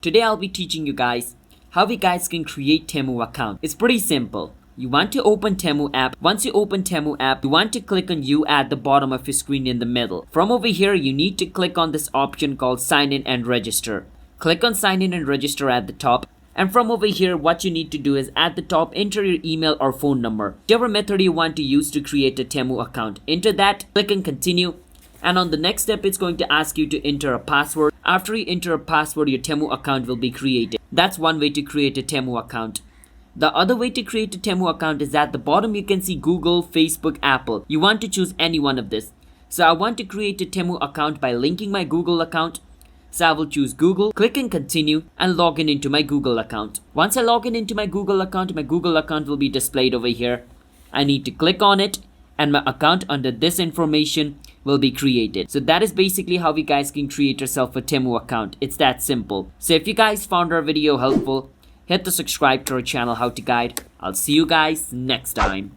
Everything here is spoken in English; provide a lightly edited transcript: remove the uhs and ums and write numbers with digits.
Today I'll be teaching you guys how you guys can create Temu account. It's pretty simple. You want to open Temu app. Once you open Temu app, you want to click on you at the bottom of your screen in the middle. From over here, you need to click on this option called sign in and register. Click on sign in and register at the top. And from over here, what you need to do is at the top, enter your email or phone number. Whichever method you want to use to create a Temu account. Enter that, click on continue. And on the next step, it's going to ask you to enter a password. After you enter a password, your Temu account will be created. That's one way to create a Temu account. The other way to create a Temu account is at the bottom you can see Google, Facebook, Apple. You want to choose any one of this. So I want to create a Temu account by linking my Google account. So I will choose Google, click and continue and log in into my Google account. Once I log in into my Google account will be displayed over here. I need to click on it and my account under this information will be created. So that is basically how you guys can create yourself a Temu account. It's that simple. So if you guys found our video helpful, hit the subscribe to our channel How to Guide. I'll see you guys next time.